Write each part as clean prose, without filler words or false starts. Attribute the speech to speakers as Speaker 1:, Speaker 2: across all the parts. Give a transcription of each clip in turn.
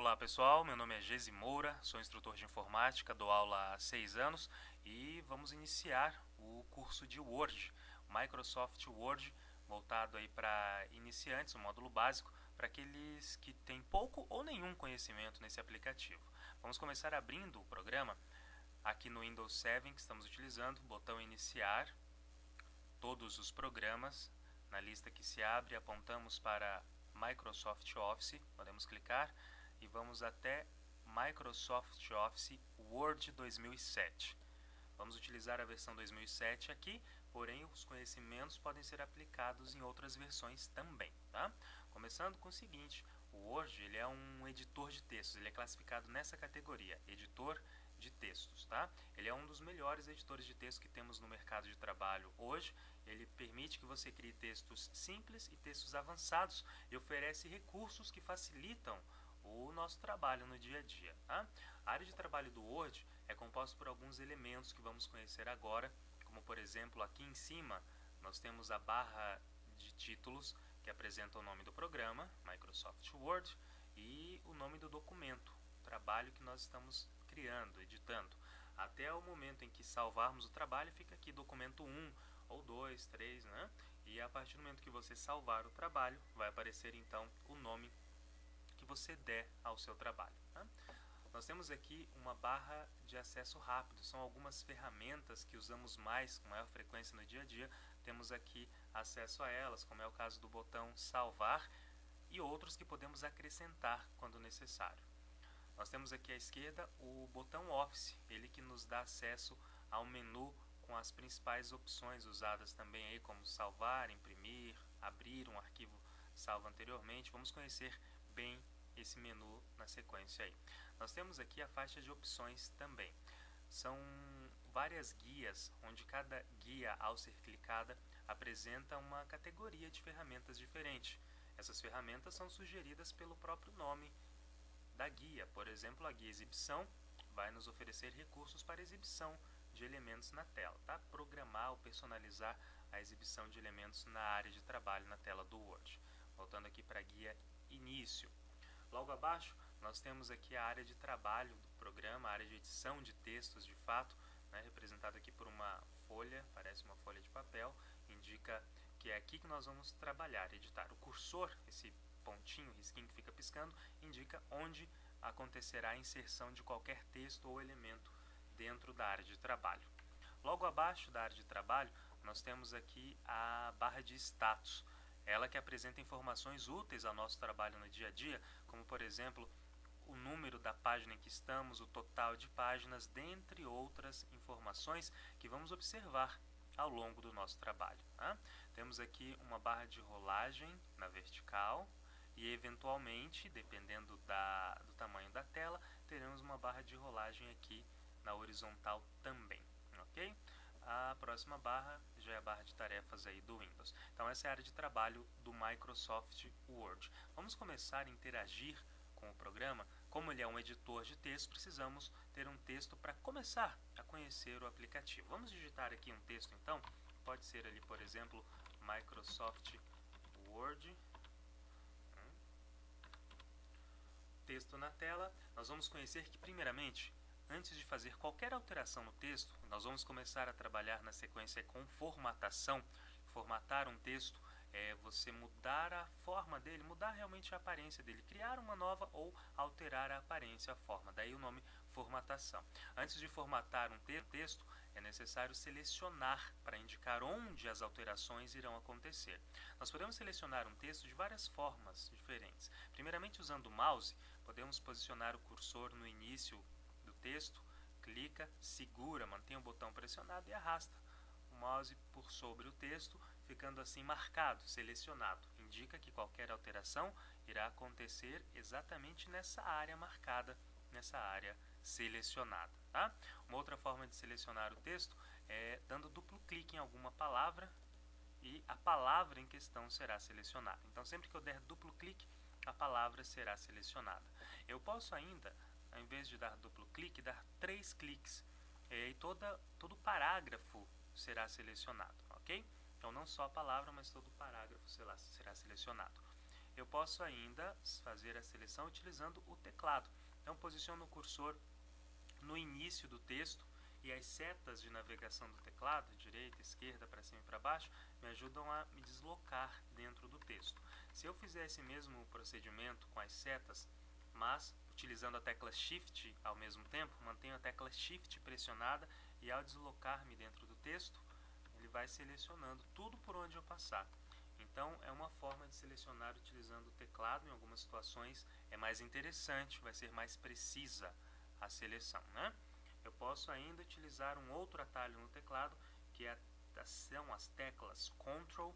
Speaker 1: Olá pessoal, meu nome é Gesi Moura, sou instrutor de informática, dou aula há 6 anos e vamos iniciar o curso de Word, Microsoft Word, voltado aí para iniciantes, o módulo básico, para aqueles que têm pouco ou nenhum conhecimento nesse aplicativo. Vamos começar abrindo o programa aqui no Windows 7 que estamos utilizando, botão iniciar, todos os programas, na lista que se abre apontamos para Microsoft Office, podemos clicar e vamos até Microsoft Office Word 2007. Vamos utilizar a versão 2007 aqui, porém os conhecimentos podem ser aplicados em outras versões também, tá? Começando com o seguinte, o Word ele é um editor de textos, ele é classificado nessa categoria, editor de textos, tá? Ele é um dos melhores editores de texto que temos no mercado de trabalho hoje. Ele permite que você crie textos simples e textos avançados e oferece recursos que facilitam o nosso trabalho no dia a dia, tá? A área de trabalho do Word é composta por alguns elementos que vamos conhecer agora, como por exemplo aqui em cima nós temos a barra de títulos que apresenta o nome do programa, Microsoft Word, e o nome do documento, o trabalho que nós estamos criando, editando. Até o momento em que salvarmos o trabalho, fica aqui documento 1 ou 2, 3, né? E a partir do momento que você salvar o trabalho, vai aparecer então o nome que você der ao seu trabalho, tá? Nós temos aqui uma barra de acesso rápido, são algumas ferramentas que usamos mais, com maior frequência no dia a dia, temos aqui acesso a elas, como é o caso do botão salvar e outros que podemos acrescentar quando necessário. Nós temos aqui à esquerda o botão Office, ele que nos dá acesso ao menu com as principais opções usadas também aí, como salvar, imprimir, abrir um arquivo salvo anteriormente. Vamos conhecer bem esse menu na sequência aí. Nós temos aqui a faixa de opções também. São várias guias, onde cada guia, ao ser clicada, apresenta uma categoria de ferramentas diferente. Essas ferramentas são sugeridas pelo próprio nome da guia. Por exemplo, a guia exibição vai nos oferecer recursos para exibição de elementos na tela, tá? Programar ou personalizar a exibição de elementos na área de trabalho na tela do Word. Voltando aqui para a guia início. Logo abaixo, nós temos aqui a área de trabalho do programa, a área de edição de textos de fato, né, representada aqui por uma folha, parece uma folha de papel, indica que é aqui que nós vamos trabalhar, editar. O cursor, esse pontinho, risquinho que fica piscando, indica onde acontecerá a inserção de qualquer texto ou elemento dentro da área de trabalho. Logo abaixo da área de trabalho, nós temos aqui a barra de status, ela que apresenta informações úteis ao nosso trabalho no dia a dia, como por exemplo, o número da página em que estamos, o total de páginas, dentre outras informações que vamos observar ao longo do nosso trabalho, tá? Temos aqui uma barra de rolagem na vertical e eventualmente, dependendo do tamanho da tela, teremos uma barra de rolagem aqui na horizontal também, ok? A próxima barra já é a barra de tarefas aí do Windows. Então essa é a área de trabalho do Microsoft Word. Vamos começar a interagir com o programa. Como ele é um editor de texto, precisamos ter um texto para começar a conhecer o aplicativo. Vamos digitar aqui um texto então. Pode ser ali, por exemplo, Microsoft Word. Texto na tela. Nós vamos conhecer que primeiramente, antes de fazer qualquer alteração no texto, nós vamos começar a trabalhar na sequência com formatação. Formatar um texto é você mudar a forma dele, mudar realmente a aparência dele, criar uma nova ou alterar a aparência, a forma, daí o nome formatação. Antes de formatar um texto, é necessário selecionar para indicar onde as alterações irão acontecer. Nós podemos selecionar um texto de várias formas diferentes. Primeiramente, usando o mouse, podemos posicionar o cursor no início do texto, clica, segura, mantém o botão pressionado e arrasta o mouse por sobre o texto, ficando assim marcado, selecionado. Indica que qualquer alteração irá acontecer exatamente nessa área marcada, nessa área selecionada, tá? Uma outra forma de selecionar o texto é dando duplo clique em alguma palavra e a palavra em questão será selecionada. Então sempre que eu der duplo clique, a palavra será selecionada. Eu posso ainda, ao invés de dar duplo clique, dar 3 cliques e todo parágrafo será selecionado, ok? Então não só a palavra, mas todo o parágrafo será selecionado. eu posso ainda fazer a seleção utilizando o teclado. Então, posiciono o cursor no início do texto e as setas de navegação do teclado, direita, esquerda, para cima e para baixo, me ajudam a me deslocar dentro do texto. Se eu fizer esse mesmo procedimento com as setas, mas utilizando a tecla Shift ao mesmo tempo, mantenho a tecla Shift pressionada e ao deslocar-me dentro do texto, ele vai selecionando tudo por onde eu passar. Então, é uma forma de selecionar utilizando o teclado. Em algumas situações é mais interessante, vai ser mais precisa a seleção, né? Eu posso ainda utilizar um outro atalho no teclado, que são as teclas Ctrl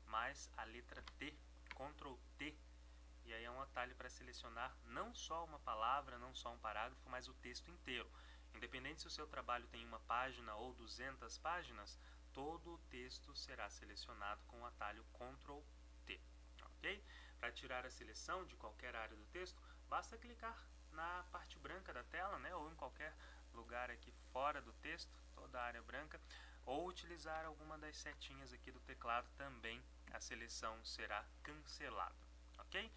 Speaker 1: mais a letra T, Ctrl T, e aí é um atalho para selecionar não só uma palavra, não só um parágrafo, mas o texto inteiro. Independente se o seu trabalho tem uma página ou 200 páginas, todo o texto será selecionado com o atalho Ctrl T, ok? Para tirar a seleção de qualquer área do texto, basta clicar na parte branca da tela, né, ou em qualquer lugar aqui fora do texto, toda a área branca, ou utilizar alguma das setinhas aqui do teclado, também a seleção será cancelada, ok?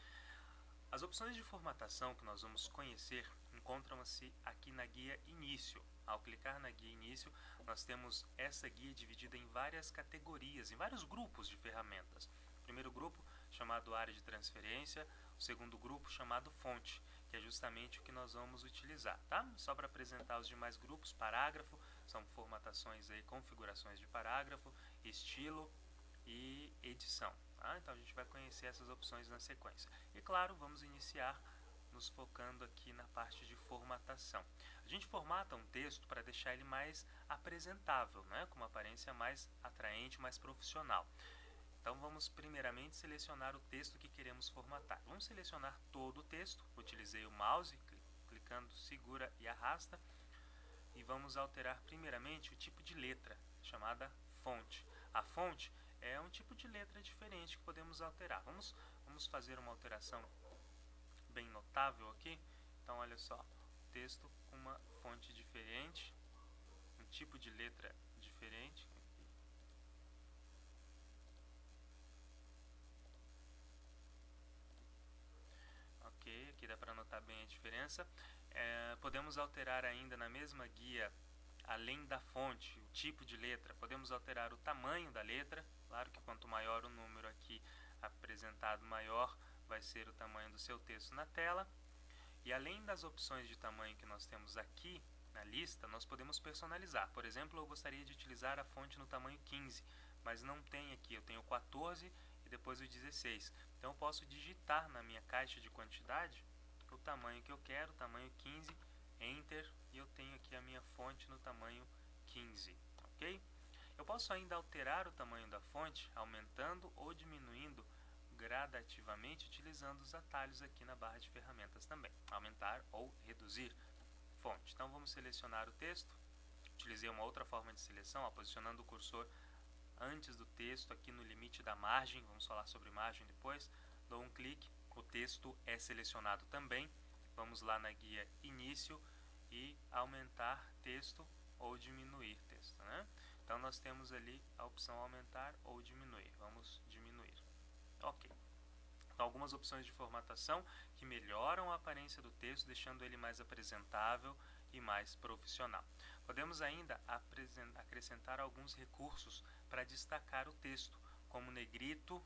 Speaker 1: As opções de formatação que nós vamos conhecer encontram-se aqui na guia Início. Ao clicar na guia Início, nós temos essa guia dividida em várias categorias, em vários grupos de ferramentas. O primeiro grupo, chamado Área de Transferência, o segundo grupo, chamado Fonte, que é justamente o que nós vamos utilizar, tá? Só para apresentar os demais grupos, parágrafo, são formatações aí, configurações de parágrafo, estilo e edição. Tá? Então a gente vai conhecer essas opções na sequência. E claro, vamos iniciar nos focando aqui na parte de formatação. A gente formata um texto para deixar ele mais apresentável, né? Com uma aparência mais atraente, mais profissional. Então vamos primeiramente selecionar o texto que queremos formatar. Vamos selecionar todo o texto, utilizei o mouse, clicando segura e arrasta, e vamos alterar primeiramente o tipo de letra, chamada fonte. A fonte é um tipo de letra diferente que podemos alterar. Vamos fazer uma alteração bem notável aqui. Então olha só, texto com uma fonte diferente, um tipo de letra diferente. Ok, aqui dá para notar bem a diferença. Podemos alterar ainda na mesma guia, além da fonte, o tipo de letra, podemos alterar o tamanho da letra. Claro que quanto maior o número aqui apresentado, maior vai ser o tamanho do seu texto na tela. E além das opções de tamanho que nós temos aqui na lista, nós podemos personalizar. Por exemplo, eu gostaria de utilizar a fonte no tamanho 15, mas não tem aqui, eu tenho 14 e depois o 16. Então eu posso digitar na minha caixa de quantidade o tamanho que eu quero, tamanho 15, Enter, e eu tenho aqui a minha fonte no tamanho 15, ok? Eu posso ainda alterar o tamanho da fonte, aumentando ou diminuindo gradativamente, utilizando os atalhos aqui na barra de ferramentas também. Aumentar ou reduzir fonte. Então vamos selecionar o texto. Utilizei uma outra forma de seleção, posicionando o cursor antes do texto, aqui no limite da margem. Vamos falar sobre margem depois. Dou um clique, o texto é selecionado também. Vamos lá na guia Início e aumentar texto ou diminuir texto, né? Então nós temos ali a opção aumentar ou diminuir. Vamos diminuir. Ok. Então, algumas opções de formatação que melhoram a aparência do texto, deixando ele mais apresentável e mais profissional. Podemos ainda acrescentar alguns recursos para destacar o texto, como negrito,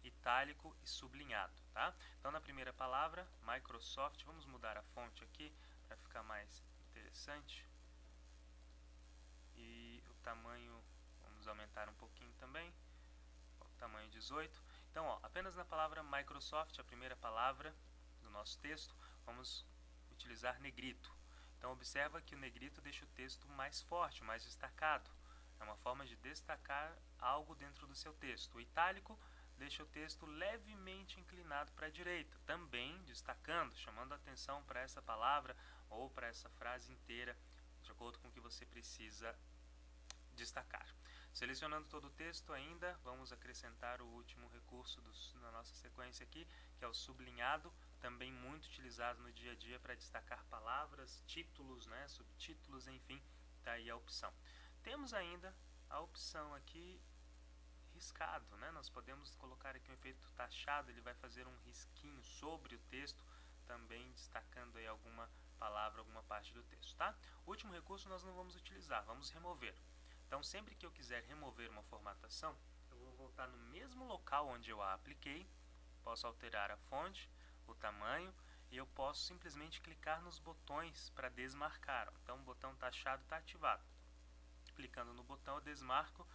Speaker 1: itálico e sublinhado, tá? Então, na primeira palavra, Microsoft, vamos mudar a fonte aqui para ficar mais interessante. E o tamanho, vamos aumentar um pouquinho também, o tamanho 18. Então, ó, apenas na palavra Microsoft, a primeira palavra do nosso texto, vamos utilizar negrito. Então, observa que o negrito deixa o texto mais forte, mais destacado. É uma forma de destacar algo dentro do seu texto. O itálico deixa o texto levemente inclinado para a direita, também destacando, chamando a atenção para essa palavra ou para essa frase inteira, de acordo com o que você precisa destacar. Selecionando todo o texto ainda, vamos acrescentar o último recurso na nossa sequência aqui, que é o sublinhado, também muito utilizado no dia a dia para destacar palavras, títulos, né, subtítulos, enfim, está aí a opção. Temos ainda a opção aqui riscado, né? Nós podemos colocar aqui um efeito taxado, ele vai fazer um risquinho sobre o texto, também destacando aí alguma palavra, alguma parte do texto, tá? O último recurso nós não vamos utilizar, vamos remover. Então, sempre que eu quiser remover uma formatação, eu vou voltar no mesmo local onde eu a apliquei, posso alterar a fonte, o tamanho, e eu posso simplesmente clicar nos botões para desmarcar. Então, o botão taxado está ativado. Clicando no botão, eu desmarco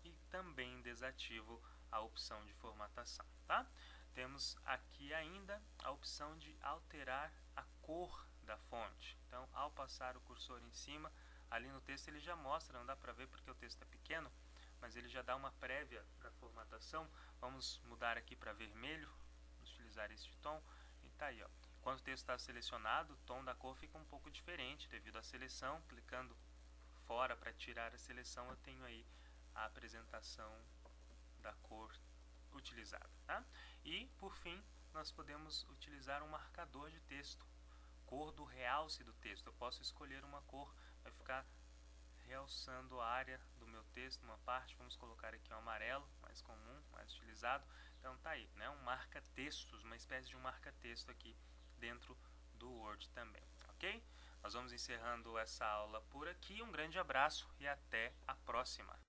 Speaker 1: e também desativo a opção de formatação, tá? Temos aqui ainda a opção de alterar a cor da fonte. Então, ao passar o cursor em cima, ali no texto ele já mostra, não dá para ver porque o texto é pequeno, mas ele já dá uma prévia da formatação. Vamos mudar aqui para vermelho, vamos utilizar este tom, e tá aí, ó. Quando o texto está selecionado, o tom da cor fica um pouco diferente devido à seleção. Clicando fora para tirar a seleção, eu tenho aí a apresentação da cor utilizada, tá? E, por fim, nós podemos utilizar um marcador de texto, cor do realce do texto. Eu posso escolher uma cor, vai ficar realçando a área do meu texto, uma parte. Vamos colocar aqui o amarelo, mais comum, mais utilizado. Então tá aí, né? Um marca-textos, uma espécie de um marca-texto aqui dentro do Word também, ok? Nós vamos encerrando essa aula por aqui. Um grande abraço e até a próxima!